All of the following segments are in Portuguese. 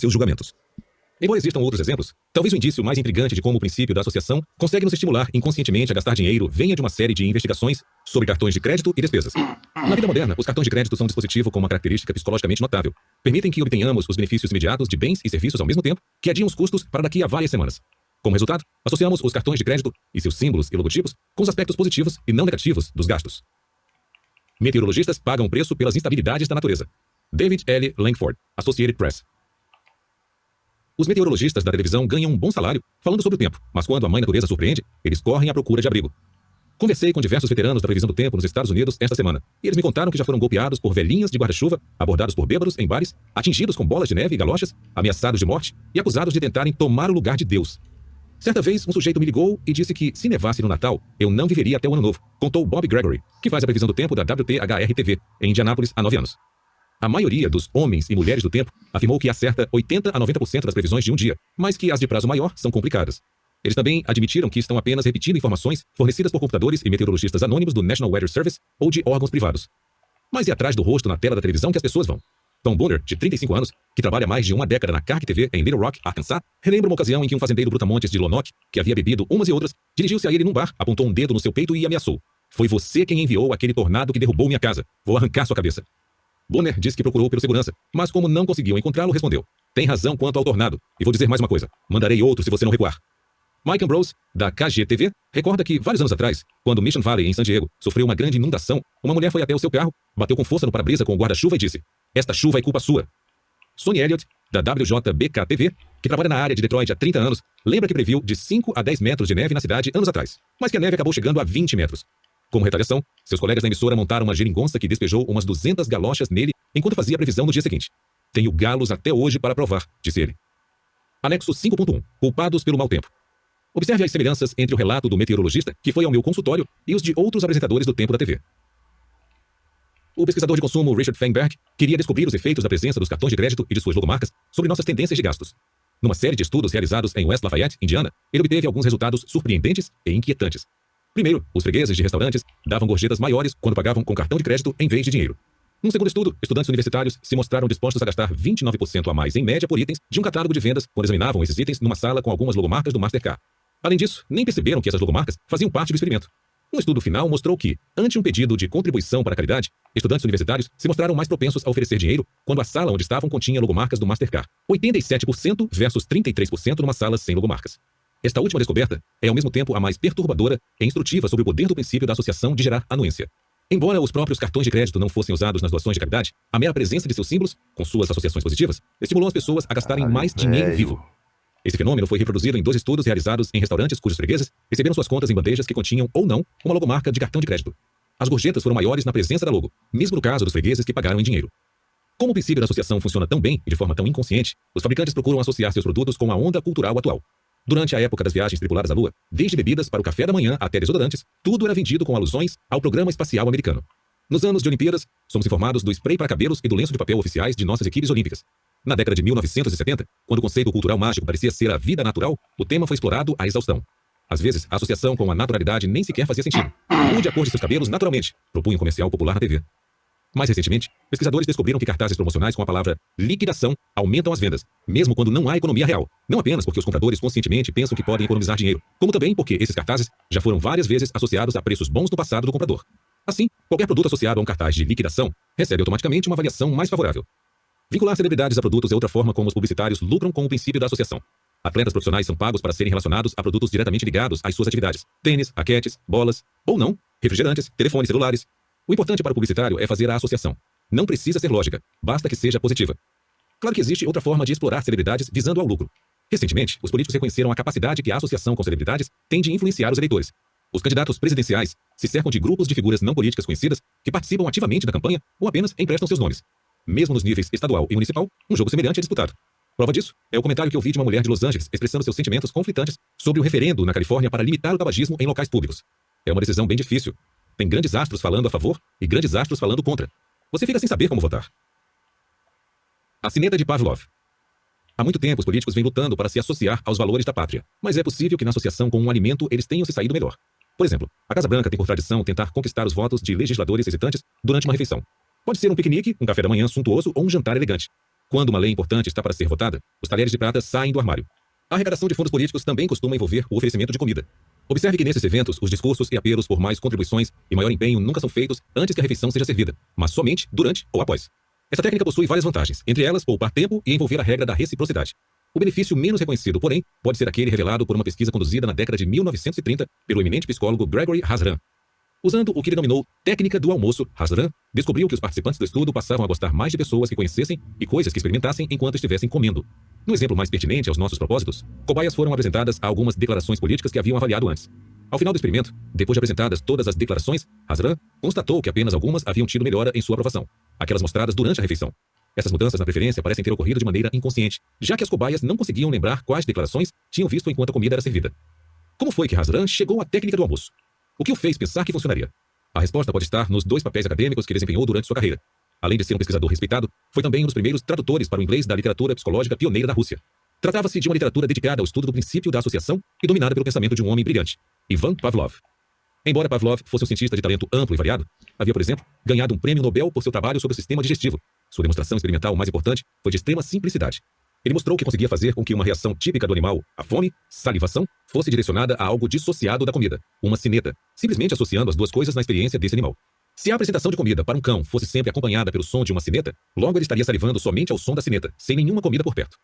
seus julgamentos. Embora existam outros exemplos, talvez o indício mais intrigante de como o princípio da associação consegue nos estimular inconscientemente a gastar dinheiro venha de uma série de investigações sobre cartões de crédito e despesas. Na vida moderna, os cartões de crédito são um dispositivo com uma característica psicologicamente notável. Permitem que obtenhamos os benefícios imediatos de bens e serviços ao mesmo tempo que adiam os custos para daqui a várias semanas. Como resultado, associamos os cartões de crédito e seus símbolos e logotipos com os aspectos positivos e não negativos dos gastos. Meteorologistas pagam preço pelas instabilidades da natureza. David L. Langford, Associated Press. Os meteorologistas da televisão ganham um bom salário falando sobre o tempo, mas quando a mãe natureza surpreende, eles correm à procura de abrigo. Conversei com diversos veteranos da previsão do tempo nos Estados Unidos esta semana, e eles me contaram que já foram golpeados por velhinhas de guarda-chuva, abordados por bêbados em bares, atingidos com bolas de neve e galochas, ameaçados de morte e acusados de tentarem tomar o lugar de Deus. Certa vez, um sujeito me ligou e disse que, se nevasse no Natal, eu não viveria até o Ano Novo, contou Bob Gregory, que faz a previsão do tempo da WTHR-TV, em Indianápolis, há 9 anos. A maioria dos homens e mulheres do tempo afirmou que acerta 80 a 90% das previsões de um dia, mas que as de prazo maior são complicadas. Eles também admitiram que estão apenas repetindo informações fornecidas por computadores e meteorologistas anônimos do National Weather Service ou de órgãos privados. Mas é atrás do rosto na tela da televisão que as pessoas vão. Tom Bonner, de 35 anos, que trabalha mais de uma década na CARC TV em Little Rock, Arkansas, relembra uma ocasião em que um fazendeiro brutamontes de Lonoc, que havia bebido umas e outras, dirigiu-se a ele num bar, apontou um dedo no seu peito e ameaçou. Foi você quem enviou aquele tornado que derrubou minha casa. Vou arrancar sua cabeça. Bonner disse que procurou pelo segurança, mas como não conseguiu encontrá-lo, respondeu. Tem razão quanto ao tornado. E vou dizer mais uma coisa. Mandarei outro se você não recuar. Mike Ambrose, da KGTV, recorda que, vários anos atrás, quando Mission Valley, em San Diego, sofreu uma grande inundação, uma mulher foi até o seu carro, bateu com força no para-brisa com o guarda-chuva e disse: esta chuva é culpa sua. Sonny Elliott, da WJBK-TV, que trabalha na área de Detroit há 30 anos, lembra que previu de 5 a 10 metros de neve na cidade anos atrás, mas que a neve acabou chegando a 20 metros. Como retaliação, seus colegas da emissora montaram uma geringonça que despejou umas 200 galochas nele enquanto fazia a previsão no dia seguinte. Tenho galos até hoje para provar, disse ele. Anexo 5.1. Culpados pelo mau tempo. Observe as semelhanças entre o relato do meteorologista, que foi ao meu consultório, e os de outros apresentadores do tempo da TV. O pesquisador de consumo Richard Feinberg queria descobrir os efeitos da presença dos cartões de crédito e de suas logomarcas sobre nossas tendências de gastos. Numa série de estudos realizados em West Lafayette, Indiana, ele obteve alguns resultados surpreendentes e inquietantes. Primeiro, os fregueses de restaurantes davam gorjetas maiores quando pagavam com cartão de crédito em vez de dinheiro. Num segundo estudo, estudantes universitários se mostraram dispostos a gastar 29% a mais em média por itens de um catálogo de vendas quando examinavam esses itens numa sala com algumas logomarcas do Mastercard. Além disso, nem perceberam que essas logomarcas faziam parte do experimento. Um estudo final mostrou que, ante um pedido de contribuição para a caridade, estudantes universitários se mostraram mais propensos a oferecer dinheiro quando a sala onde estavam continha logomarcas do Mastercard. 87% versus 33% numa sala sem logomarcas. Esta última descoberta é ao mesmo tempo a mais perturbadora e instrutiva sobre o poder do princípio da associação de gerar anuência. Embora os próprios cartões de crédito não fossem usados nas doações de caridade, a mera presença de seus símbolos, com suas associações positivas, estimulou as pessoas a gastarem mais dinheiro vivo. Esse fenômeno foi reproduzido em 2 estudos realizados em restaurantes cujos fregueses receberam suas contas em bandejas que continham ou não uma logomarca de cartão de crédito. As gorjetas foram maiores na presença da logo, mesmo no caso dos fregueses que pagaram em dinheiro. Como o princípio da associação funciona tão bem e de forma tão inconsciente, os fabricantes procuram associar seus produtos com a onda cultural atual. Durante a época das viagens tripuladas à Lua, desde bebidas para o café da manhã até desodorantes, tudo era vendido com alusões ao programa espacial americano. Nos anos de Olimpíadas, somos informados do spray para cabelos e do lenço de papel oficiais de nossas equipes olímpicas. Na década de 1970, quando o conceito cultural mágico parecia ser a vida natural, o tema foi explorado à exaustão. Às vezes, a associação com a naturalidade nem sequer fazia sentido. Mude a cor de seus cabelos naturalmente, propunha um comercial popular na TV. Mais recentemente, pesquisadores descobriram que cartazes promocionais com a palavra liquidação aumentam as vendas, mesmo quando não há economia real. Não apenas porque os compradores conscientemente pensam que podem economizar dinheiro, como também porque esses cartazes já foram várias vezes associados a preços bons no passado do comprador. Assim, qualquer produto associado a um cartaz de liquidação recebe automaticamente uma avaliação mais favorável. Vincular celebridades a produtos é outra forma como os publicitários lucram com o princípio da associação. Atletas profissionais são pagos para serem relacionados a produtos diretamente ligados às suas atividades. Tênis, raquetes, bolas, ou não, refrigerantes, telefones celulares. O importante para o publicitário é fazer a associação. Não precisa ser lógica, basta que seja positiva. Claro que existe outra forma de explorar celebridades visando ao lucro. Recentemente, os políticos reconheceram a capacidade que a associação com celebridades tem de influenciar os eleitores. Os candidatos presidenciais se cercam de grupos de figuras não políticas conhecidas que participam ativamente da campanha ou apenas emprestam seus nomes. Mesmo nos níveis estadual e municipal, um jogo semelhante é disputado. Prova disso é o comentário que eu vi de uma mulher de Los Angeles expressando seus sentimentos conflitantes sobre o referendo na Califórnia para limitar o tabagismo em locais públicos. É uma decisão bem difícil. Tem grandes astros falando a favor e grandes astros falando contra. Você fica sem saber como votar. A sineta de Pavlov. Há muito tempo os políticos vêm lutando para se associar aos valores da pátria, mas é possível que na associação com um alimento eles tenham se saído melhor. Por exemplo, a Casa Branca tem por tradição tentar conquistar os votos de legisladores hesitantes durante uma refeição. Pode ser um piquenique, um café da manhã suntuoso ou um jantar elegante. Quando uma lei importante está para ser votada, os talheres de prata saem do armário. A arrecadação de fundos políticos também costuma envolver o oferecimento de comida. Observe que nesses eventos, os discursos e apelos por mais contribuições e maior empenho nunca são feitos antes que a refeição seja servida, mas somente durante ou após. Essa técnica possui várias vantagens, entre elas poupar tempo e envolver a regra da reciprocidade. O benefício menos reconhecido, porém, pode ser aquele revelado por uma pesquisa conduzida na década de 1930 pelo eminente psicólogo Gregory Hazran. Usando o que ele denominou técnica do almoço, Hazran descobriu que os participantes do estudo passavam a gostar mais de pessoas que conhecessem e coisas que experimentassem enquanto estivessem comendo. No exemplo mais pertinente aos nossos propósitos, cobaias foram apresentadas a algumas declarações políticas que haviam avaliado antes. Ao final do experimento, depois de apresentadas todas as declarações, Hazran constatou que apenas algumas haviam tido melhora em sua aprovação, aquelas mostradas durante a refeição. Essas mudanças na preferência parecem ter ocorrido de maneira inconsciente, já que as cobaias não conseguiam lembrar quais declarações tinham visto enquanto a comida era servida. Como foi que Hazran chegou à técnica do almoço? O que o fez pensar que funcionaria? A resposta pode estar nos 2 papéis acadêmicos que desempenhou durante sua carreira. Além de ser um pesquisador respeitado, foi também um dos primeiros tradutores para o inglês da literatura psicológica pioneira da Rússia. Tratava-se de uma literatura dedicada ao estudo do princípio da associação e dominada pelo pensamento de um homem brilhante, Ivan Pavlov. Embora Pavlov fosse um cientista de talento amplo e variado, havia, por exemplo, ganhado um prêmio Nobel por seu trabalho sobre o sistema digestivo. Sua demonstração experimental mais importante foi de extrema simplicidade. Ele mostrou que conseguia fazer com que uma reação típica do animal, a fome, salivação, fosse direcionada a algo dissociado da comida, uma cineta, simplesmente associando as duas coisas na experiência desse animal. Se a apresentação de comida para um cão fosse sempre acompanhada pelo som de uma cineta, logo ele estaria salivando somente ao som da cineta, sem nenhuma comida por perto.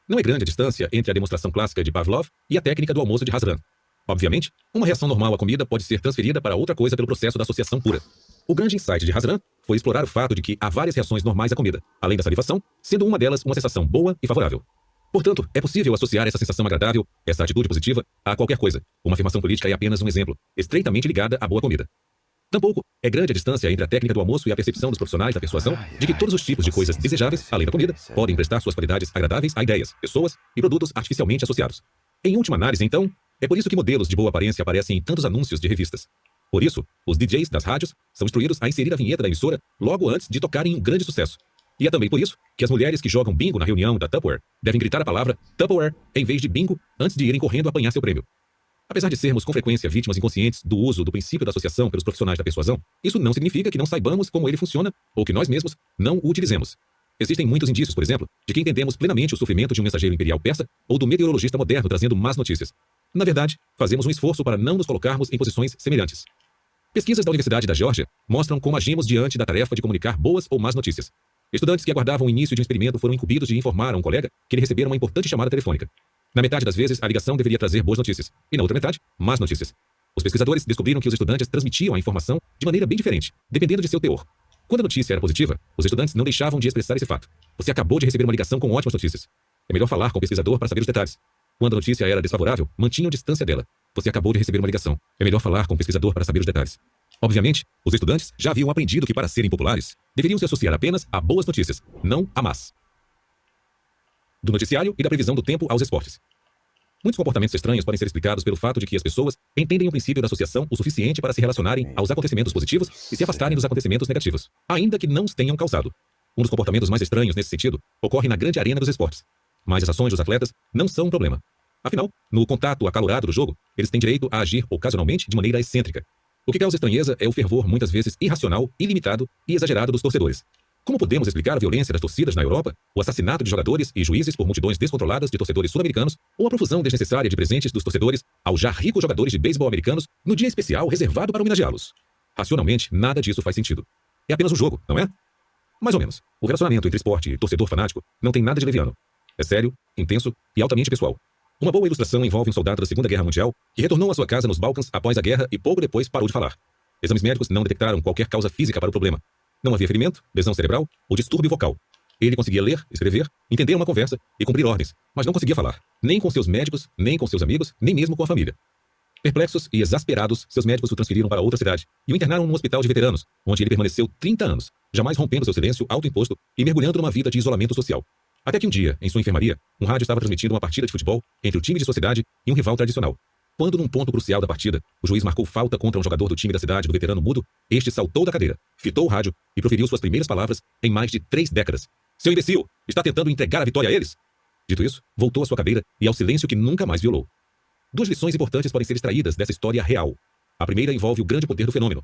Não é grande a distância entre a demonstração clássica de Pavlov e a técnica do almoço de Hazran. Obviamente, uma reação normal à comida pode ser transferida para outra coisa pelo processo da associação pura. O grande insight de Hazran foi explorar o fato de que há várias reações normais à comida, além da salivação, sendo uma delas uma sensação boa e favorável. Portanto, é possível associar essa sensação agradável, essa atitude positiva, a qualquer coisa. Uma afirmação política é apenas um exemplo, estreitamente ligada à boa comida. Tampouco é grande a distância entre a técnica do almoço e a percepção dos profissionais da persuasão de que todos os tipos de coisas desejáveis, além da comida, podem prestar suas qualidades agradáveis a ideias, pessoas e produtos artificialmente associados. Em última análise, então, é por isso que modelos de boa aparência aparecem em tantos anúncios de revistas. Por isso, os DJs das rádios são instruídos a inserir a vinheta da emissora logo antes de tocarem um grande sucesso. E é também por isso que as mulheres que jogam bingo na reunião da Tupperware devem gritar a palavra Tupperware em vez de bingo antes de irem correndo apanhar seu prêmio. Apesar de sermos com frequência vítimas inconscientes do uso do princípio da associação pelos profissionais da persuasão, isso não significa que não saibamos como ele funciona ou que nós mesmos não o utilizemos. Existem muitos indícios, por exemplo, de que entendemos plenamente o sofrimento de um mensageiro imperial persa ou do meteorologista moderno trazendo más notícias. Na verdade, fazemos um esforço para não nos colocarmos em posições semelhantes. Pesquisas da Universidade da Geórgia mostram como agimos diante da tarefa de comunicar boas ou más notícias. Estudantes que aguardavam o início de um experimento foram incumbidos de informar a um colega que ele recebera uma importante chamada telefônica. Na metade das vezes, a ligação deveria trazer boas notícias, e na outra metade, más notícias. Os pesquisadores descobriram que os estudantes transmitiam a informação de maneira bem diferente, dependendo de seu teor. Quando a notícia era positiva, os estudantes não deixavam de expressar esse fato. Você acabou de receber uma ligação com ótimas notícias. É melhor falar com o pesquisador para saber os detalhes. Quando a notícia era desfavorável, mantinham distância dela. Você acabou de receber uma ligação. É melhor falar com o pesquisador para saber os detalhes. Obviamente, os estudantes já haviam aprendido que para serem populares, deveriam se associar apenas a boas notícias, não a más. Do noticiário e da previsão do tempo aos esportes. Muitos comportamentos estranhos podem ser explicados pelo fato de que as pessoas entendem o princípio da associação o suficiente para se relacionarem aos acontecimentos positivos e se afastarem dos acontecimentos negativos, ainda que não os tenham causado. Um dos comportamentos mais estranhos nesse sentido ocorre na grande arena dos esportes. Mas as ações dos atletas não são um problema. Afinal, no contato acalorado do jogo, eles têm direito a agir ocasionalmente de maneira excêntrica. O que causa estranheza é o fervor muitas vezes irracional, ilimitado e exagerado dos torcedores. Como podemos explicar a violência das torcidas na Europa, o assassinato de jogadores e juízes por multidões descontroladas de torcedores sul-americanos, ou a profusão desnecessária de presentes dos torcedores aos já ricos jogadores de beisebol americanos no dia especial reservado para homenageá-los? Racionalmente, nada disso faz sentido. É apenas um jogo, não é? Mais ou menos. O relacionamento entre esporte e torcedor fanático não tem nada de leviano. É sério, intenso e altamente pessoal. Uma boa ilustração envolve um soldado da Segunda Guerra Mundial que retornou à sua casa nos Balcãs após a guerra e pouco depois parou de falar. Exames médicos não detectaram qualquer causa física para o problema. Não havia ferimento, lesão cerebral ou distúrbio vocal. Ele conseguia ler, escrever, entender uma conversa e cumprir ordens, mas não conseguia falar, nem com seus médicos, nem com seus amigos, nem mesmo com a família. Perplexos e exasperados, seus médicos o transferiram para outra cidade e o internaram num hospital de veteranos, onde ele permaneceu 30 anos, jamais rompendo seu silêncio autoimposto e mergulhando numa vida de isolamento social. Até que um dia, em sua enfermaria, um rádio estava transmitindo uma partida de futebol entre o time de sua cidade e um rival tradicional. Quando, num ponto crucial da partida, o juiz marcou falta contra um jogador do time da cidade do veterano mudo, este saltou da cadeira, fitou o rádio e proferiu suas primeiras palavras em mais de 3 décadas. Seu imbecil, está tentando entregar a vitória a eles? Dito isso, voltou à sua cadeira e ao silêncio que nunca mais violou. 2 lições importantes podem ser extraídas dessa história real. A primeira envolve o grande poder do fenômeno.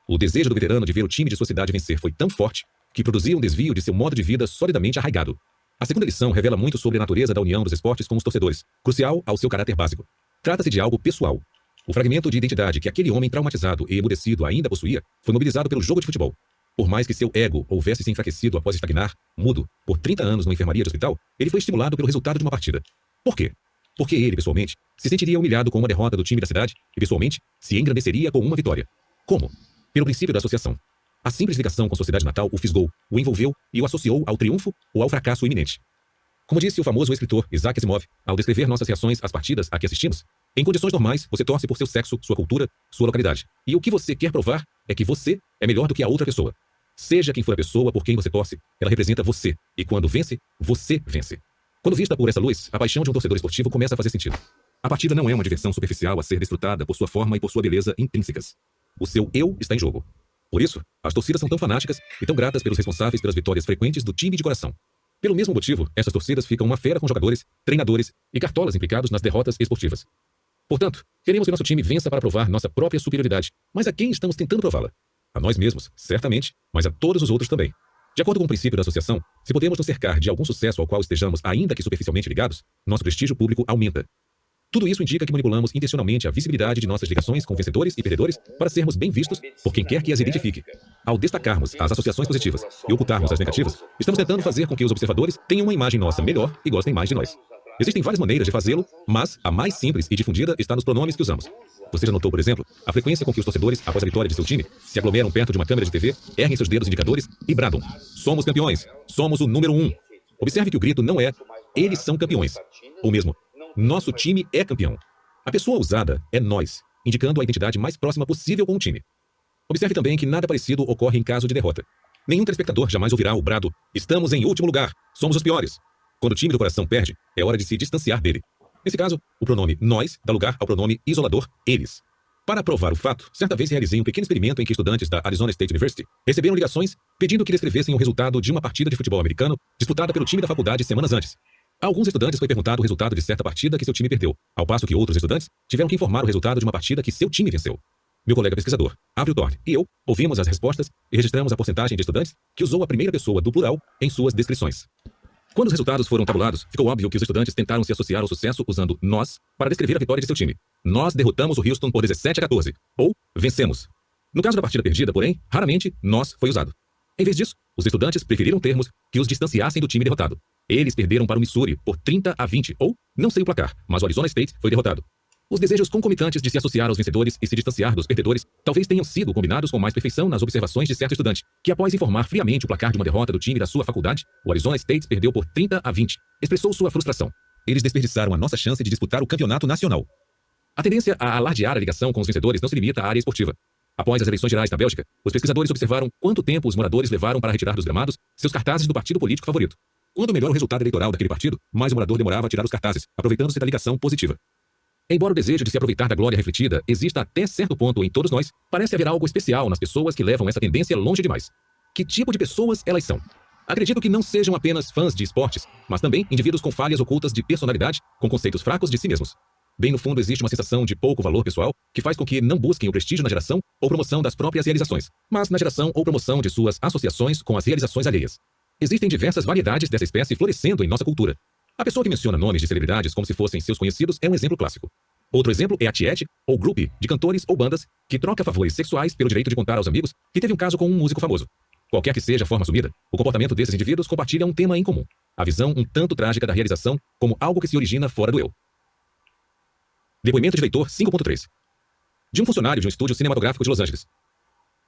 O desejo do veterano de ver o time de sua cidade vencer foi tão forte que produzia um desvio de seu modo de vida solidamente arraigado. A segunda lição revela muito sobre a natureza da união dos esportes com os torcedores, crucial ao seu caráter básico. Trata-se de algo pessoal. O fragmento de identidade que aquele homem traumatizado e emudecido ainda possuía foi mobilizado pelo jogo de futebol. Por mais que seu ego houvesse se enfraquecido após estagnar, mudo, por 30 anos numa enfermaria de hospital, ele foi estimulado pelo resultado de uma partida. Por quê? Porque ele, pessoalmente, se sentiria humilhado com uma derrota do time da cidade e, pessoalmente, se engrandeceria com uma vitória. Como? Pelo princípio da associação. A simples ligação com a sociedade natal o fisgou, o envolveu e o associou ao triunfo ou ao fracasso iminente. Como disse o famoso escritor Isaac Asimov, ao descrever nossas reações às partidas a que assistimos, em condições normais, você torce por seu sexo, sua cultura, sua localidade. E o que você quer provar é que você é melhor do que a outra pessoa. Seja quem for a pessoa por quem você torce, ela representa você. E quando vence, você vence. Quando vista por essa luz, a paixão de um torcedor esportivo começa a fazer sentido. A partida não é uma diversão superficial a ser desfrutada por sua forma e por sua beleza intrínsecas. O seu eu está em jogo. Por isso, as torcidas são tão fanáticas e tão gratas pelos responsáveis pelas vitórias frequentes do time de coração. Pelo mesmo motivo, essas torcidas ficam uma fera com jogadores, treinadores e cartolas implicados nas derrotas esportivas. Portanto, queremos que nosso time vença para provar nossa própria superioridade. Mas a quem estamos tentando prová-la? A nós mesmos, certamente, mas a todos os outros também. De acordo com o princípio da associação, se podemos nos cercar de algum sucesso ao qual estejamos ainda que superficialmente ligados, nosso prestígio público aumenta. Tudo isso indica que manipulamos intencionalmente a visibilidade de nossas ligações com vencedores e perdedores para sermos bem vistos por quem quer que as identifique. Ao destacarmos as associações positivas e ocultarmos as negativas, estamos tentando fazer com que os observadores tenham uma imagem nossa melhor e gostem mais de nós. Existem várias maneiras de fazê-lo, mas a mais simples e difundida está nos pronomes que usamos. Você já notou, por exemplo, a frequência com que os torcedores, após a vitória de seu time, se aglomeram perto de uma câmera de TV, erguem seus dedos indicadores e bradam: somos campeões, somos o número 1. Observe que o grito não é eles são campeões, ou mesmo nosso time é campeão. A pessoa usada é nós, indicando a identidade mais próxima possível com o time. Observe também que nada parecido ocorre em caso de derrota. Nenhum telespectador jamais ouvirá o brado: estamos em último lugar, somos os piores. Quando o time do coração perde, é hora de se distanciar dele. Nesse caso, o pronome nós dá lugar ao pronome isolador eles. Para provar o fato, certa vez realizei um pequeno experimento em que estudantes da Arizona State University receberam ligações pedindo que descrevessem o resultado de uma partida de futebol americano disputada pelo time da faculdade semanas antes. A alguns estudantes foi perguntado o resultado de certa partida que seu time perdeu, ao passo que outros estudantes tiveram que informar o resultado de uma partida que seu time venceu. Meu colega pesquisador, Avril Thorne, e eu ouvimos as respostas e registramos a porcentagem de estudantes que usou a primeira pessoa do plural em suas descrições. Quando os resultados foram tabulados, ficou óbvio que os estudantes tentaram se associar ao sucesso usando nós para descrever a vitória de seu time. Nós derrotamos o Houston por 17-14, ou vencemos. No caso da partida perdida, porém, raramente nós foi usado. Em vez disso, os estudantes preferiram termos que os distanciassem do time derrotado. Eles perderam para o Missouri por 30-20, ou não sei o placar, mas o Arizona State foi derrotado. Os desejos concomitantes de se associar aos vencedores e se distanciar dos perdedores talvez tenham sido combinados com mais perfeição nas observações de certo estudante, que após informar friamente o placar de uma derrota do time da sua faculdade, o Arizona State perdeu por 30-20, expressou sua frustração. Eles desperdiçaram a nossa chance de disputar o campeonato nacional. A tendência a alardear a ligação com os vencedores não se limita à área esportiva. Após as eleições gerais na Bélgica, os pesquisadores observaram quanto tempo os moradores levaram para retirar dos gramados seus cartazes do partido político favorito. Quanto melhor o resultado eleitoral daquele partido, mais o morador demorava a tirar os cartazes, aproveitando-se da ligação positiva. Embora o desejo de se aproveitar da glória refletida exista até certo ponto em todos nós, parece haver algo especial nas pessoas que levam essa tendência longe demais. Que tipo de pessoas elas são? Acredito que não sejam apenas fãs de esportes, mas também indivíduos com falhas ocultas de personalidade, com conceitos fracos de si mesmos. Bem no fundo existe uma sensação de pouco valor pessoal que faz com que não busquem o prestígio na geração ou promoção das próprias realizações, mas na geração ou promoção de suas associações com as realizações alheias. Existem diversas variedades dessa espécie florescendo em nossa cultura. A pessoa que menciona nomes de celebridades como se fossem seus conhecidos é um exemplo clássico. Outro exemplo é a tiete, ou grupo, de cantores ou bandas que troca favores sexuais pelo direito de contar aos amigos que teve um caso com um músico famoso. Qualquer que seja a forma assumida, o comportamento desses indivíduos compartilha um tema em comum: a visão um tanto trágica da realização como algo que se origina fora do eu. Depoimento de leitor 5.3. De um funcionário de um estúdio cinematográfico de Los Angeles.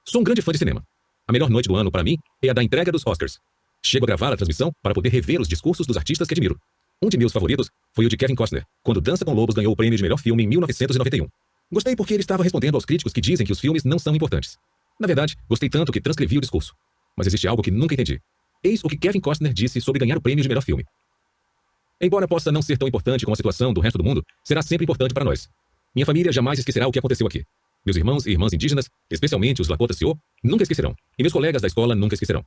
Sou um grande fã de cinema. A melhor noite do ano para mim é a da entrega dos Oscars. Chego a gravar a transmissão para poder rever os discursos dos artistas que admiro. Um de meus favoritos foi o de Kevin Costner, quando Dança com Lobos ganhou o prêmio de melhor filme em 1991. Gostei porque ele estava respondendo aos críticos que dizem que os filmes não são importantes. Na verdade, gostei tanto que transcrevi o discurso. Mas existe algo que nunca entendi. Eis o que Kevin Costner disse sobre ganhar o prêmio de melhor filme. Embora possa não ser tão importante como a situação do resto do mundo, será sempre importante para nós. Minha família jamais esquecerá o que aconteceu aqui. Meus irmãos e irmãs indígenas, especialmente os Lakota Sioux, nunca esquecerão. E meus colegas da escola nunca esquecerão.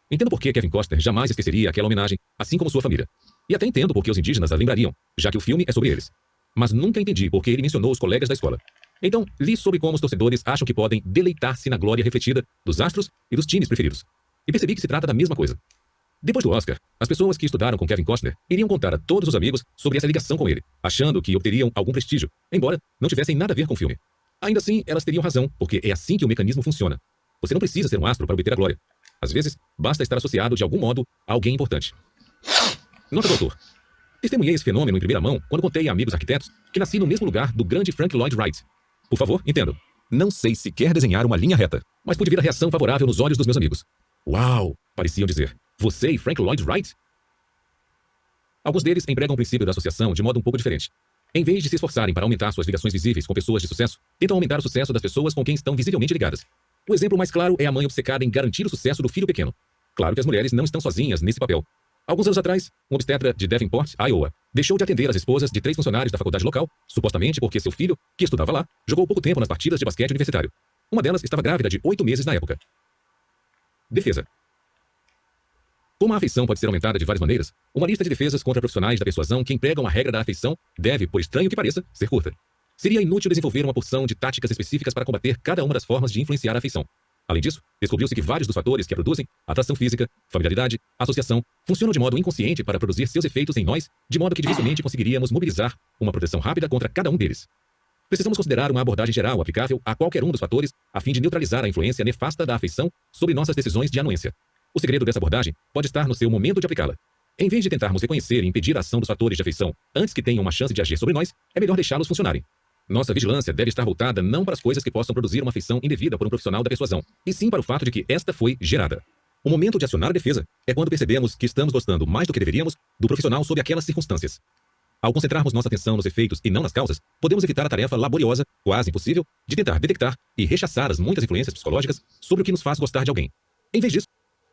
Entendo por que Kevin Costner jamais esqueceria aquela homenagem, assim como sua família. E até entendo por que os indígenas a lembrariam, já que o filme é sobre eles. Mas nunca entendi por que ele mencionou os colegas da escola. Então, li sobre como os torcedores acham que podem deleitar-se na glória refletida dos astros e dos times preferidos. E percebi que se trata da mesma coisa. Depois do Oscar, as pessoas que estudaram com Kevin Costner iriam contar a todos os amigos sobre essa ligação com ele, achando que obteriam algum prestígio, embora não tivessem nada a ver com o filme. Ainda assim, elas teriam razão, porque é assim que o mecanismo funciona. Você não precisa ser um astro para obter a glória. Às vezes, basta estar associado de algum modo a alguém importante. Nota do autor. Testemunhei esse fenômeno em primeira mão quando contei a amigos arquitetos que nasci no mesmo lugar do grande Frank Lloyd Wright. Por favor, entendam. Não sei sequer desenhar uma linha reta, mas pude ver a reação favorável nos olhos dos meus amigos. Uau! Pareciam dizer. Você e Frank Lloyd Wright? Alguns deles empregam o princípio da associação de modo um pouco diferente. Em vez de se esforçarem para aumentar suas ligações visíveis com pessoas de sucesso, tentam aumentar o sucesso das pessoas com quem estão visivelmente ligadas. O exemplo mais claro é a mãe obcecada em garantir o sucesso do filho pequeno. Claro que as mulheres não estão sozinhas nesse papel. Alguns anos atrás, um obstetra de Davenport, Iowa, deixou de atender as esposas de 3 funcionários da faculdade local, supostamente porque seu filho, que estudava lá, jogou pouco tempo nas partidas de basquete universitário. Uma delas estava grávida de 8 meses na época. Defesa. Como a afeição pode ser aumentada de várias maneiras, uma lista de defesas contra profissionais da persuasão que empregam a regra da afeição deve, por estranho que pareça, ser curta. Seria inútil desenvolver uma porção de táticas específicas para combater cada uma das formas de influenciar a afeição. Além disso, descobriu-se que vários dos fatores que a produzem, atração física, familiaridade, associação, funcionam de modo inconsciente para produzir seus efeitos em nós, de modo que dificilmente conseguiríamos mobilizar uma proteção rápida contra cada um deles. Precisamos considerar uma abordagem geral aplicável a qualquer um dos fatores a fim de neutralizar a influência nefasta da afeição sobre nossas decisões de anuência. O segredo dessa abordagem pode estar no seu momento de aplicá-la. Em vez de tentarmos reconhecer e impedir a ação dos fatores de afeição antes que tenham uma chance de agir sobre nós, é melhor deixá-los funcionarem. Nossa vigilância deve estar voltada não para as coisas que possam produzir uma afeição indevida por um profissional da persuasão, e sim para o fato de que esta foi gerada. O momento de acionar a defesa é quando percebemos que estamos gostando mais do que deveríamos do profissional sob aquelas circunstâncias. Ao concentrarmos nossa atenção nos efeitos e não nas causas, podemos evitar a tarefa laboriosa, quase impossível, de tentar detectar e rechaçar as muitas influências psicológicas sobre o que nos faz gostar de alguém. Em vez disso,